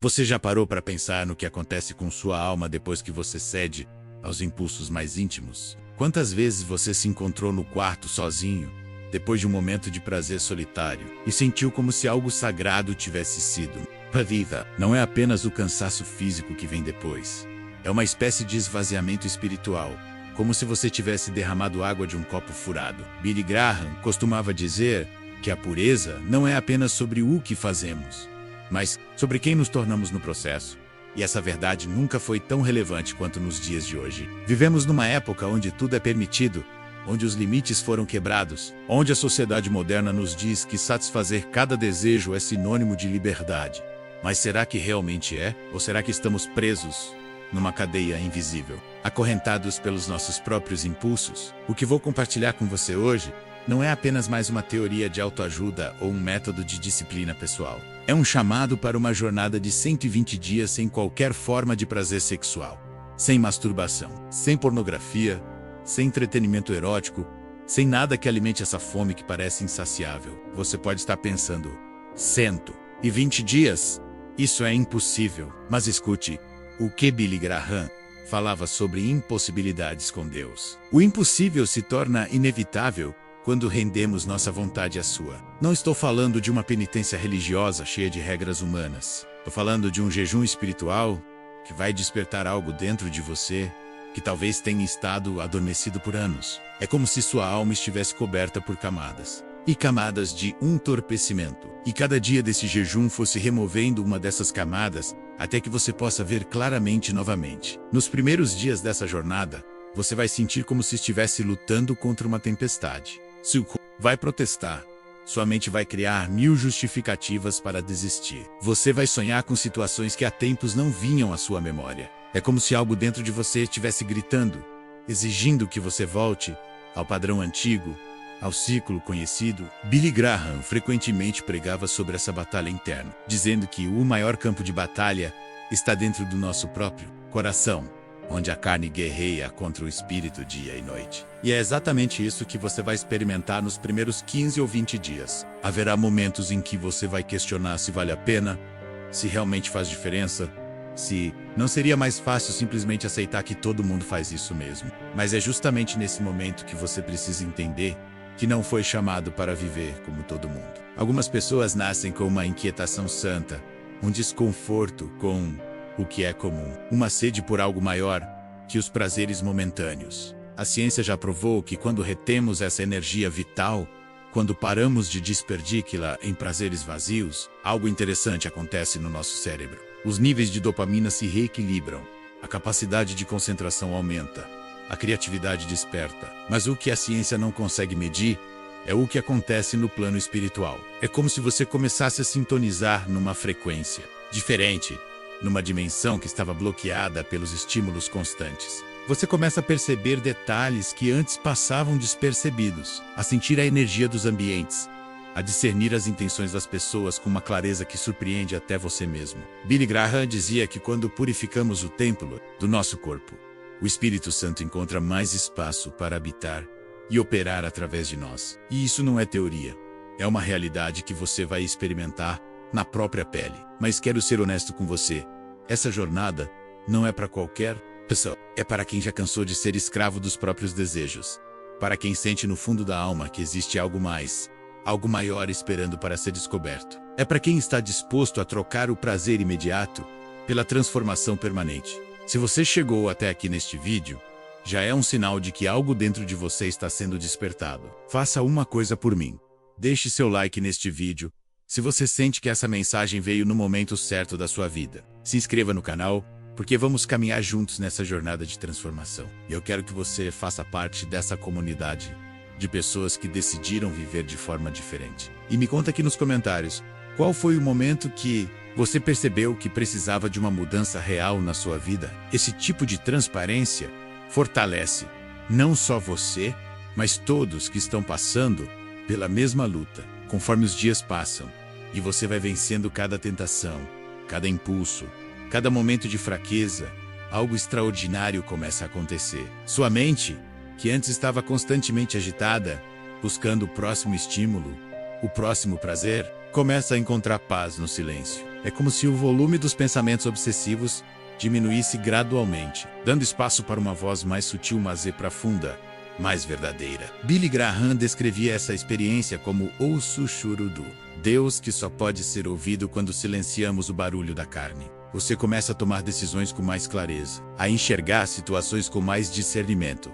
Você já parou para pensar no que acontece com sua alma depois que você cede aos impulsos mais íntimos? Quantas vezes você se encontrou no quarto sozinho, depois de um momento de prazer solitário, e sentiu como se algo sagrado tivesse sido perdida? Não é apenas o cansaço físico que vem depois. É uma espécie de esvaziamento espiritual, como se você tivesse derramado água de um copo furado. Billy Graham costumava dizer que a pureza não é apenas sobre o que fazemos, mas sobre quem nos tornamos no processo. E essa verdade nunca foi tão relevante quanto nos dias de hoje. Vivemos numa época onde tudo é permitido, onde os limites foram quebrados, onde a sociedade moderna nos diz que satisfazer cada desejo é sinônimo de liberdade. Mas será que realmente é? Ou será que estamos presos numa cadeia invisível, acorrentados pelos nossos próprios impulsos? O que vou compartilhar com você hoje não é apenas mais uma teoria de autoajuda ou um método de disciplina pessoal. É um chamado para uma jornada de 120 dias sem qualquer forma de prazer sexual, sem masturbação, sem pornografia, sem entretenimento erótico, sem nada que alimente essa fome que parece insaciável. Você pode estar pensando, 120 dias? Isso é impossível. Mas escute, o que Billy Graham falava sobre impossibilidades com Deus. O impossível se torna inevitável quando rendemos nossa vontade à sua. Não estou falando de uma penitência religiosa cheia de regras humanas. Estou falando de um jejum espiritual que vai despertar algo dentro de você que talvez tenha estado adormecido por anos. É como se sua alma estivesse coberta por camadas e camadas de entorpecimento. E cada dia desse jejum fosse removendo uma dessas camadas até que você possa ver claramente novamente. Nos primeiros dias dessa jornada, você vai sentir como se estivesse lutando contra uma tempestade. Seu corpo vai protestar. Sua mente vai criar 1000 justificativas para desistir. Você vai sonhar com situações que há tempos não vinham à sua memória. É como se algo dentro de você estivesse gritando, exigindo que você volte ao padrão antigo, ao ciclo conhecido. Billy Graham frequentemente pregava sobre essa batalha interna, dizendo que o maior campo de batalha está dentro do nosso próprio coração, onde a carne guerreia contra o espírito dia e noite. E é exatamente isso que você vai experimentar nos primeiros 15 ou 20 dias. Haverá momentos em que você vai questionar se vale a pena, se realmente faz diferença, se não seria mais fácil simplesmente aceitar que todo mundo faz isso mesmo. Mas é justamente nesse momento que você precisa entender que não foi chamado para viver como todo mundo. Algumas pessoas nascem com uma inquietação santa, um desconforto com o que é comum, uma sede por algo maior que os prazeres momentâneos. A ciência já provou que quando retemos essa energia vital, quando paramos de desperdicá-la em prazeres vazios, algo interessante acontece no nosso cérebro. Os níveis de dopamina se reequilibram, a capacidade de concentração aumenta, a criatividade desperta. Mas o que a ciência não consegue medir é o que acontece no plano espiritual. É como se você começasse a sintonizar numa frequência diferente, numa dimensão que estava bloqueada pelos estímulos constantes. Você começa a perceber detalhes que antes passavam despercebidos, a sentir a energia dos ambientes, a discernir as intenções das pessoas com uma clareza que surpreende até você mesmo. Billy Graham dizia que quando purificamos o templo do nosso corpo, o Espírito Santo encontra mais espaço para habitar e operar através de nós. E isso não é teoria, é uma realidade que você vai experimentar na própria pele. Mas quero ser honesto com você, essa jornada não é para qualquer pessoa. É para quem já cansou de ser escravo dos próprios desejos, para quem sente no fundo da alma que existe algo mais, algo maior esperando para ser descoberto. É para quem está disposto a trocar o prazer imediato pela transformação permanente. Se você chegou até aqui neste vídeo, já é um sinal de que algo dentro de você está sendo despertado. Faça uma coisa por mim. Deixe seu like neste vídeo se você sente que essa mensagem veio no momento certo da sua vida. Se inscreva no canal, porque vamos caminhar juntos nessa jornada de transformação. E eu quero que você faça parte dessa comunidade de pessoas que decidiram viver de forma diferente. E me conta aqui nos comentários, qual foi o momento que você percebeu que precisava de uma mudança real na sua vida? Esse tipo de transparência fortalece não só você, mas todos que estão passando pela mesma luta. Conforme os dias passam, e você vai vencendo cada tentação, cada impulso, cada momento de fraqueza, algo extraordinário começa a acontecer. Sua mente, que antes estava constantemente agitada, buscando o próximo estímulo, o próximo prazer, começa a encontrar paz no silêncio. É como se o volume dos pensamentos obsessivos diminuísse gradualmente, dando espaço para uma voz mais sutil, mas profunda, mais verdadeira. Billy Graham descrevia essa experiência como o sussurro do Deus que só pode ser ouvido quando silenciamos o barulho da carne. Você começa a tomar decisões com mais clareza, a enxergar situações com mais discernimento,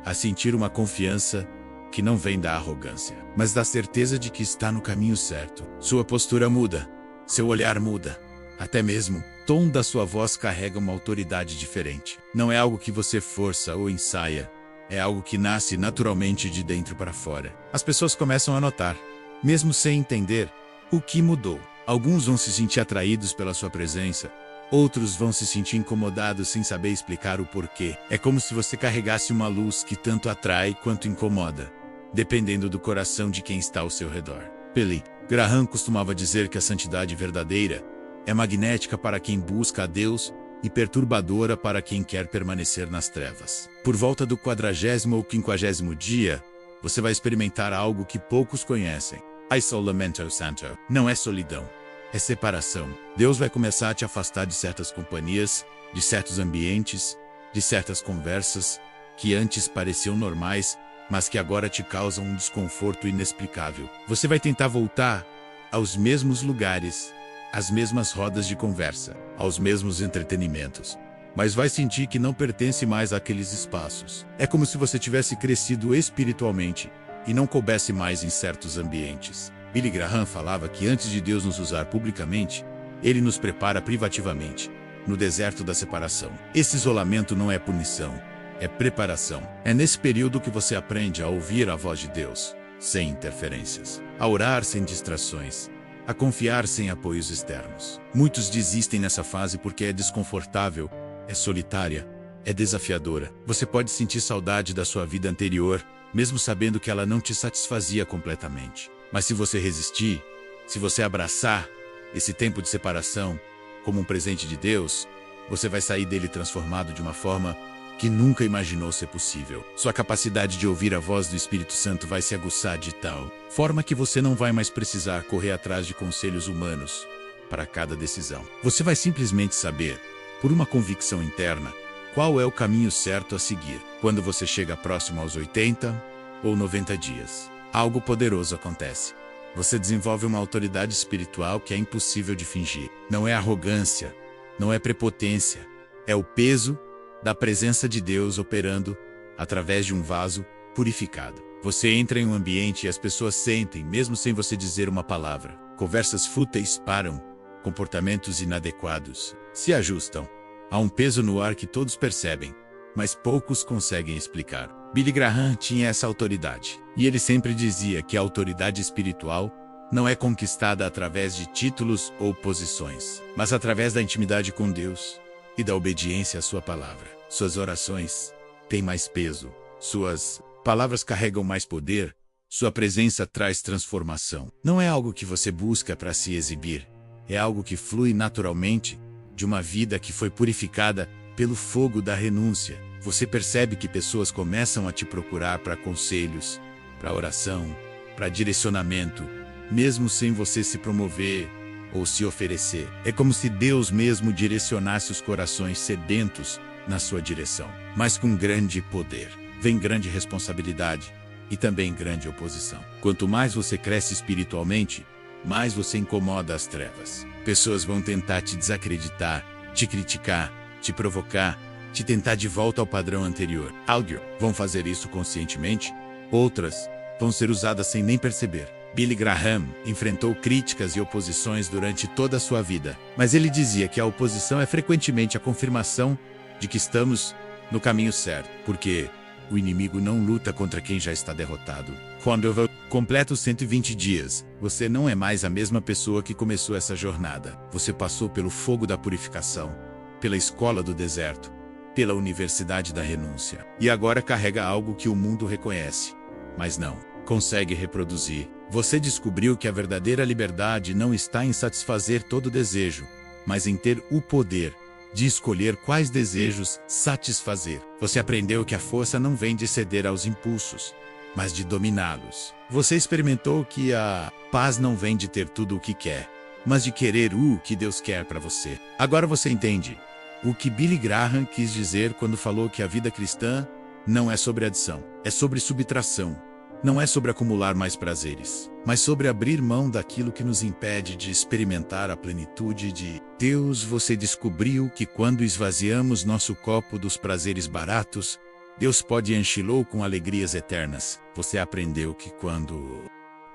a sentir uma confiança que não vem da arrogância, mas da certeza de que está no caminho certo. Sua postura muda, seu olhar muda, até mesmo o tom da sua voz carrega uma autoridade diferente. Não é algo que você força ou ensaia, é algo que nasce naturalmente de dentro para fora. As pessoas começam a notar, mesmo sem entender, o que mudou. Alguns vão se sentir atraídos pela sua presença, outros vão se sentir incomodados sem saber explicar o porquê. É como se você carregasse uma luz que tanto atrai quanto incomoda, dependendo do coração de quem está ao seu redor. Billy Graham costumava dizer que a santidade verdadeira é magnética para quem busca a Deus e perturbadora para quem quer permanecer nas trevas. Por volta do 40º ou 50º dia, você vai experimentar algo que poucos conhecem. Isolamento santo. Não é solidão, é separação. Deus vai começar a te afastar de certas companhias, de certos ambientes, de certas conversas que antes pareciam normais, mas que agora te causam um desconforto inexplicável. Você vai tentar voltar aos mesmos lugares, às mesmas rodas de conversa, aos mesmos entretenimentos, mas vai sentir que não pertence mais àqueles espaços. É como se você tivesse crescido espiritualmente e não coubesse mais em certos ambientes. Billy Graham falava que antes de Deus nos usar publicamente, Ele nos prepara privativamente, no deserto da separação. Esse isolamento não é punição, é preparação. É nesse período que você aprende a ouvir a voz de Deus, sem interferências, a orar sem distrações, a confiar sem apoios externos. Muitos desistem nessa fase porque é desconfortável, é solitária, é desafiadora. Você pode sentir saudade da sua vida anterior, mesmo sabendo que ela não te satisfazia completamente. Mas se você resistir, se você abraçar esse tempo de separação como um presente de Deus, você vai sair dele transformado de uma forma que nunca imaginou ser possível. Sua capacidade de ouvir a voz do Espírito Santo vai se aguçar de tal forma que você não vai mais precisar correr atrás de conselhos humanos para cada decisão. Você vai simplesmente saber, por uma convicção interna, qual é o caminho certo a seguir. Quando você chega próximo aos 80 ou 90 dias, algo poderoso acontece. Você desenvolve uma autoridade espiritual que é impossível de fingir. Não é arrogância, não é prepotência, é o peso da presença de Deus operando através de um vaso purificado. Você entra em um ambiente e as pessoas sentem, mesmo sem você dizer uma palavra. Conversas fúteis param, comportamentos inadequados se ajustam. Há um peso no ar que todos percebem, mas poucos conseguem explicar. Billy Graham tinha essa autoridade, e ele sempre dizia que a autoridade espiritual não é conquistada através de títulos ou posições, mas através da intimidade com Deus e da obediência à sua palavra. Suas orações têm mais peso, suas palavras carregam mais poder, sua presença traz transformação. Não é algo que você busca para se exibir, é algo que flui naturalmente de uma vida que foi purificada pelo fogo da renúncia. Você percebe que pessoas começam a te procurar para conselhos, para oração, para direcionamento, mesmo sem você se promover ou se oferecer. É como se Deus mesmo direcionasse os corações sedentos na sua direção. Mas com grande poder vem grande responsabilidade e também grande oposição. Quanto mais você cresce espiritualmente, mais você incomoda as trevas. Pessoas vão tentar te desacreditar, te criticar, te provocar, te tentar de volta ao padrão anterior. Algumas vão fazer isso conscientemente, outras vão ser usadas sem nem perceber. Billy Graham enfrentou críticas e oposições durante toda a sua vida, mas ele dizia que a oposição é frequentemente a confirmação de que estamos no caminho certo, porque o inimigo não luta contra quem já está derrotado. Quando eu completo os 120 dias, você não é mais a mesma pessoa que começou essa jornada. Você passou pelo fogo da purificação, pela escola do deserto, pela universidade da renúncia. E agora carrega algo que o mundo reconhece, mas não consegue reproduzir. Você descobriu que a verdadeira liberdade não está em satisfazer todo desejo, mas em ter o poder de escolher quais desejos satisfazer. Você aprendeu que a força não vem de ceder aos impulsos, mas de dominá-los. Você experimentou que a paz não vem de ter tudo o que quer, mas de querer o que Deus quer para você. Agora você entende o que Billy Graham quis dizer quando falou que a vida cristã não é sobre adição, é sobre subtração. Não é sobre acumular mais prazeres, mas sobre abrir mão daquilo que nos impede de experimentar a plenitude de Deus. Você descobriu que quando esvaziamos nosso copo dos prazeres baratos, Deus pode enchê-lo com alegrias eternas. Você aprendeu que quando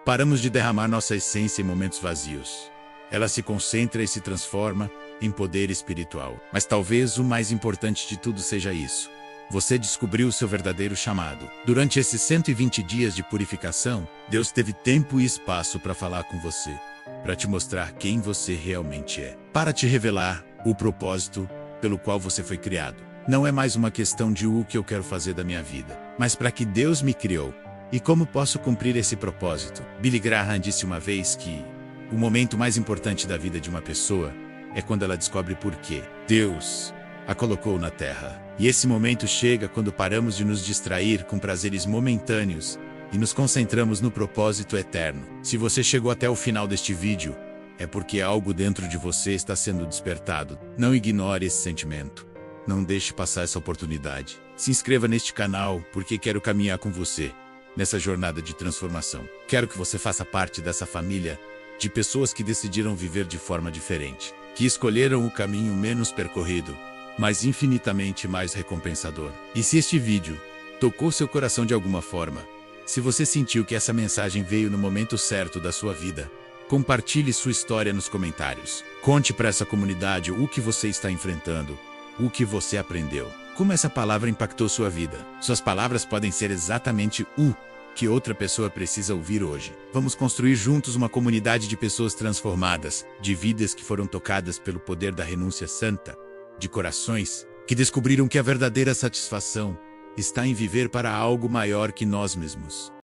paramos de derramar nossa essência em momentos vazios, ela se concentra e se transforma em poder espiritual. Mas talvez o mais importante de tudo seja isso. Você descobriu o seu verdadeiro chamado. Durante esses 120 dias de purificação, Deus teve tempo e espaço para falar com você, para te mostrar quem você realmente é, para te revelar o propósito pelo qual você foi criado. Não é mais uma questão de o que eu quero fazer da minha vida, mas para que Deus me criou. E como posso cumprir esse propósito? Billy Graham disse uma vez que o momento mais importante da vida de uma pessoa é quando ela descobre por que Deus a colocou na Terra. E esse momento chega quando paramos de nos distrair com prazeres momentâneos e nos concentramos no propósito eterno. Se você chegou até o final deste vídeo, é porque algo dentro de você está sendo despertado. Não ignore esse sentimento. Não deixe passar essa oportunidade. Se inscreva neste canal porque quero caminhar com você nessa jornada de transformação. Quero que você faça parte dessa família de pessoas que decidiram viver de forma diferente, que escolheram o caminho menos percorrido, mas infinitamente mais recompensador. E se este vídeo tocou seu coração de alguma forma, se você sentiu que essa mensagem veio no momento certo da sua vida, compartilhe sua história nos comentários. Conte para essa comunidade o que você está enfrentando, o que você aprendeu, como essa palavra impactou sua vida. Suas palavras podem ser exatamente o que outra pessoa precisa ouvir hoje. Vamos construir juntos uma comunidade de pessoas transformadas, de vidas que foram tocadas pelo poder da renúncia santa, de corações que descobriram que a verdadeira satisfação está em viver para algo maior que nós mesmos.